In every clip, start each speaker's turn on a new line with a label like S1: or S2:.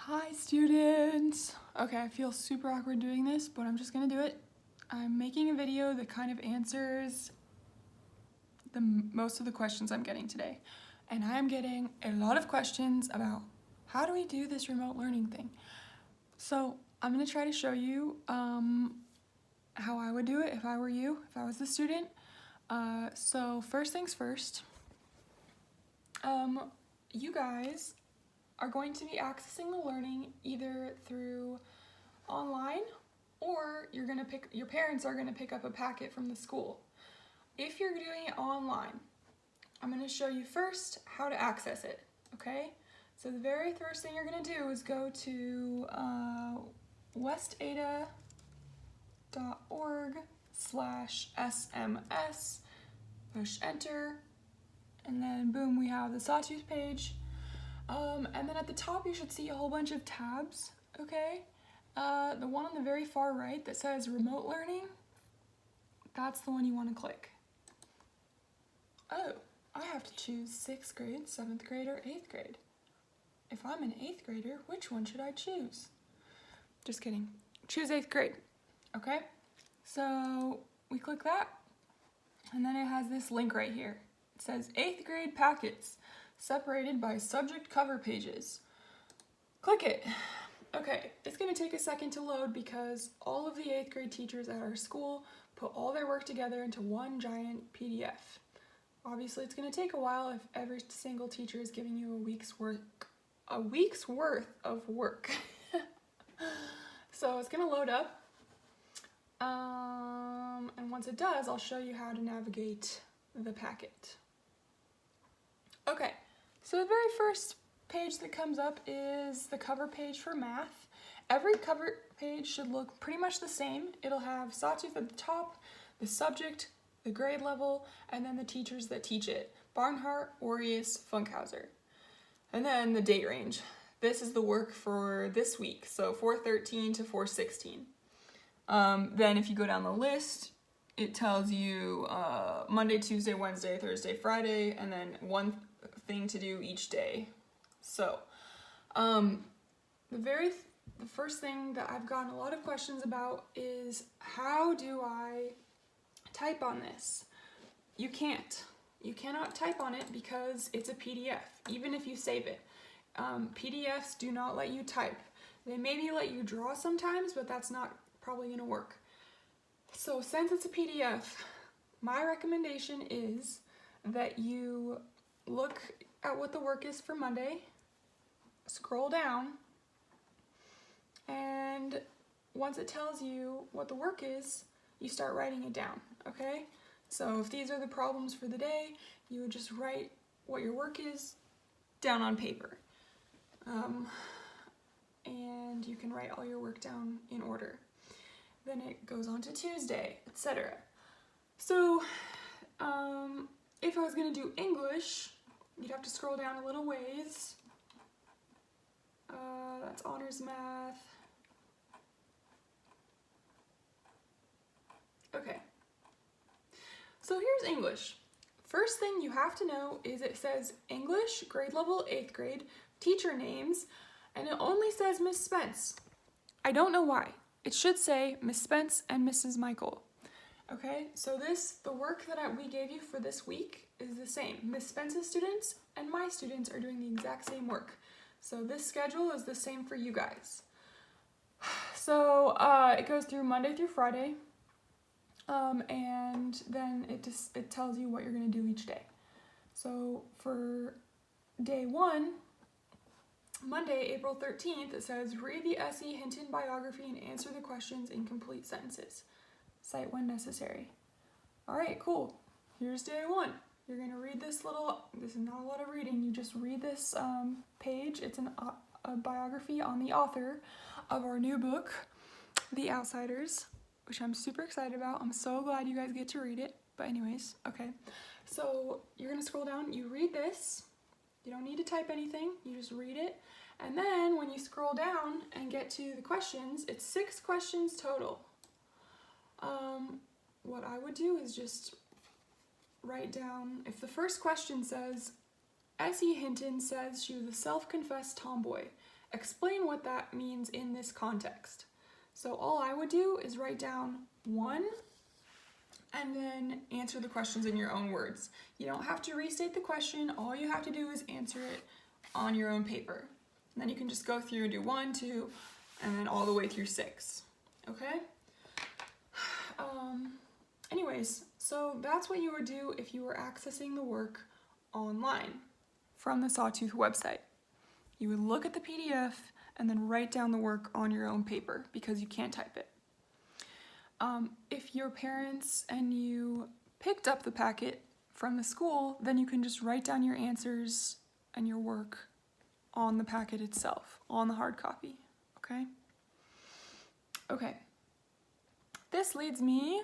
S1: Hi students! Okay, I feel super awkward doing this, but I'm just gonna do it. I'm making a video that kind of answers most of the questions I'm getting today. And I am getting a lot of questions about how do we do this remote learning thing. So I'm gonna try to show you how I would do it if I were you, if I was the student. So first things first, you guys are going to be accessing the learning either through online or your parents are gonna pick up a packet from the school. If you're doing it online, I'm gonna show you first how to access it, okay? So the very first thing you're gonna do is go to westada.org/SMS, push enter, and then boom, we have the Sawtooth page. And then at the top you should see a whole bunch of tabs, okay? The one on the very far right that says remote learning, that's the one you want to click. Oh, I have to choose 6th grade, 7th grade, or 8th grade. If I'm an 8th grader, which one should I choose? Just kidding. Choose 8th grade, okay? So we click that, and then it has this link right here. It says 8th grade packets, separated by subject cover pages. Click it. Okay, it's gonna take a second to load because all of the 8th grade teachers at our school put all their work together into one giant PDF. Obviously, it's gonna take a while if every single teacher is giving you a week's worth of work. So it's gonna load up. And once it does, I'll show you how to navigate the packet. Okay, so the very first page that comes up is the cover page for math. Every cover page should look pretty much the same. It'll have Sawtooth at the top, the subject, the grade level, and then the teachers that teach it. Barnhart, Aureus, Funkhauser. And then the date range. This is the work for this week, so 4/13 to 4/16. Then if you go down the list, it tells you Monday, Tuesday, Wednesday, Thursday, Friday, and then one thing to do each day. So, the first thing that I've gotten a lot of questions about is how do I type on this? You can't. You cannot type on it because it's a PDF, even if you save it. PDFs do not let you type. They maybe let you draw sometimes, but that's not probably going to work. So since it's a PDF, my recommendation is that you look at what the work is for Monday, scroll down, and once it tells you what the work is, you start writing it down, okay? So if these are the problems for the day, you would just write what your work is down on paper. And you can write all your work down in order. Then it goes on to Tuesday, etc. So if I was going to do English, you'd have to scroll down a little ways. That's honors math. Okay. So here's English. First thing you have to know is it says English, grade level 8th grade, teacher names, and it only says Miss Spence. I don't know why. It should say Miss Spence and Mrs. Michael. Okay, so the work that we gave you for this week is the same. Miss Spence's students and my students are doing the exact same work. So this schedule is the same for you guys. So it goes through Monday through Friday, and then it tells you what you're gonna do each day. So for day 1, Monday, April 13th, it says read the S.E. Hinton biography and answer the questions in complete sentences. Cite when necessary. All right, cool. Here's day 1. You're gonna read this is not a lot of reading, you just read this page. It's a biography on the author of our new book, The Outsiders, which I'm super excited about. I'm so glad you guys get to read it. But anyways, okay. So you're gonna scroll down, you read this. You don't need to type anything, you just read it. And then when you scroll down and get to the questions, it's 6 questions total. What I would do is just write down, if the first question says, S.E. Hinton says she was a self-confessed tomboy, explain what that means in this context. So all I would do is write down one and then answer the questions in your own words. You don't have to restate the question. All you have to do is answer it on your own paper. And then you can just go through and do 1, 2, and then all the way through 6. Okay? Anyways, so that's what you would do if you were accessing the work online from the Sawtooth website. You would look at the PDF and then write down the work on your own paper because you can't type it. If your parents and you picked up the packet from the school, then you can just write down your answers and your work on the packet itself, on the hard copy, okay? Okay. This leads me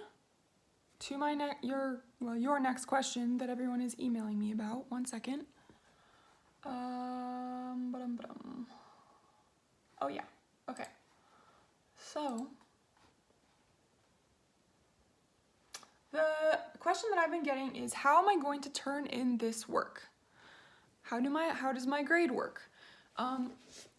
S1: to my your next question that everyone is emailing me about. One second. Oh yeah. Okay. So the question that I've been getting is, how am I going to turn in this work? How does my grade work? I'm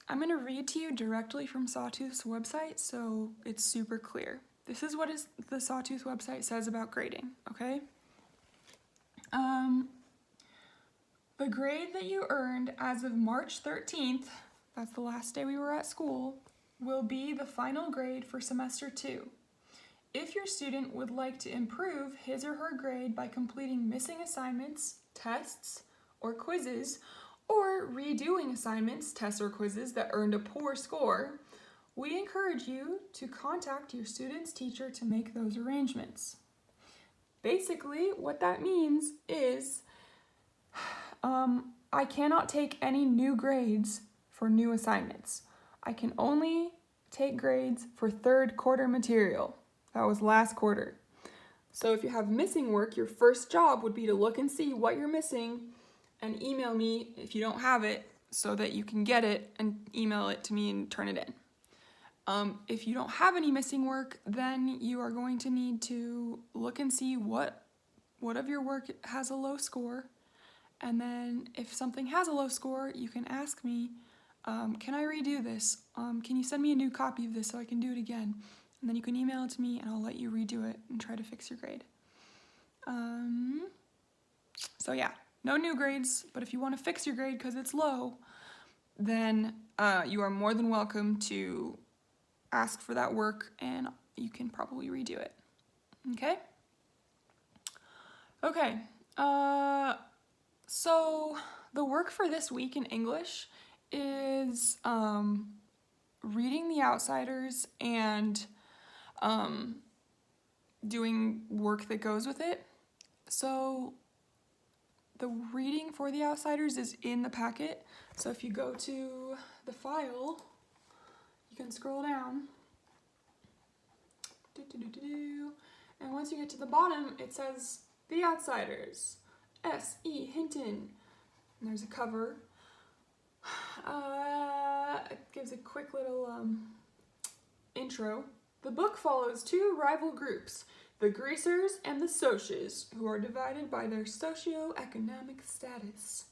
S1: going to read to you directly from Sawtooth's website so it's super clear. This is what the Sawtooth website says about grading, okay? The grade that you earned as of March 13th, that's the last day we were at school, will be the final grade for semester 2. If your student would like to improve his or her grade by completing missing assignments, tests, or quizzes, or redoing assignments, tests, or quizzes that earned a poor score, we encourage you to contact your student's teacher to make those arrangements. Basically, what that means is I cannot take any new grades for new assignments. I can only take grades for third quarter material. That was last quarter. So if you have missing work, your first job would be to look and see what you're missing and email me if you don't have it so that you can get it and email it to me and turn it in. If you don't have any missing work, then you are going to need to look and see what of your work has a low score. And then if something has a low score, you can ask me, can I redo this? Can you send me a new copy of this so I can do it again? And then you can email it to me and I'll let you redo it and try to fix your grade. So yeah, no new grades, but if you want to fix your grade because it's low, then you are more than welcome to ask for that work and you can probably redo it. Okay? Okay. So the work for this week in English is reading The Outsiders and doing work that goes with it. So the reading for The Outsiders is in the packet. So if you go to the file, you can scroll down. And once you get to the bottom, it says The Outsiders, S.E. Hinton. And there's a cover. It gives a quick little intro. The book follows two rival groups, the Greasers and the Socs, who are divided by their socio-economic status.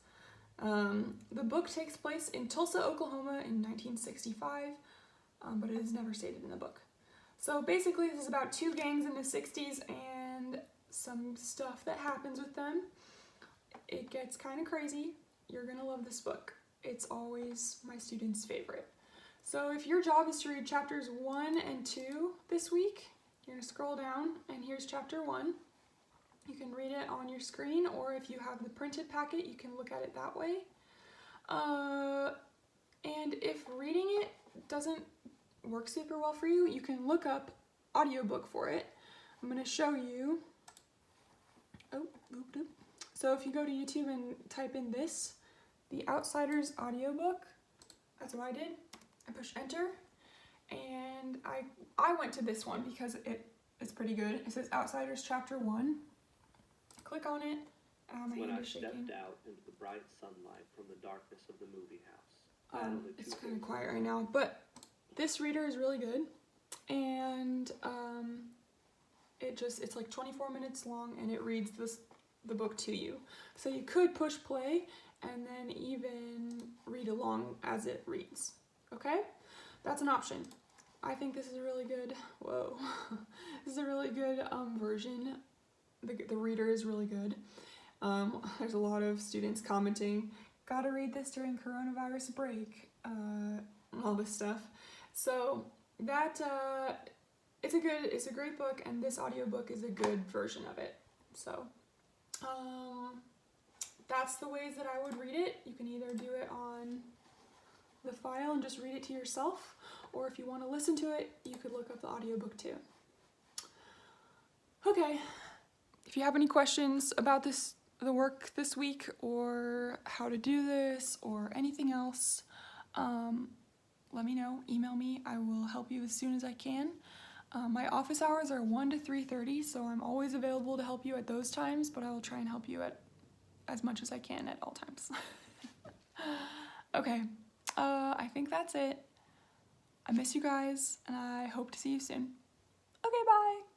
S1: The book takes place in Tulsa, Oklahoma in 1965, but it is never stated in the book. So basically this is about two gangs in the 60s and some stuff that happens with them. It gets kind of crazy. You're going to love this book. It's always my students' favorite. So if your job is to read chapters 1 and 2 this week, you're going to scroll down and here's chapter 1. You can read it on your screen, or if you have the printed packet, you can look at it that way. And if reading it doesn't work super well for you, you can look up audiobook for it. I'm going to show you. So if you go to YouTube and type in this, The Outsiders audiobook, that's what I did. I push enter, and I went to this one because it's pretty good. It says Outsiders Chapter 1. Click on it. My
S2: When
S1: hand
S2: I
S1: is shaking.
S2: stepped out into the bright sunlight from the darkness of the movie house.
S1: It's kind of quiet right now, but this reader is really good, and it's like 24 minutes long, and it reads the book to you. So you could push play and then even read along as it reads. that's an option. I think this is a really good, whoa, this is a really good version. The reader is really good. There's a lot of students commenting, gotta read this during coronavirus break, all this stuff. So that, it's a great book, and this audiobook is a good version of it. So, that's the ways that I would read it. You can either do it on the file and just read it to yourself, or if you want to listen to it, you could look up the audiobook too. Okay, if you have any questions about the work this week, or how to do this, or anything else, let me know. Email me. I will help you as soon as I can. My office hours are 1 to 3:30, so I'm always available to help you at those times, but I will try and help you at as much as I can at all times. Okay, I think that's it. I miss you guys, and I hope to see you soon. Okay, bye!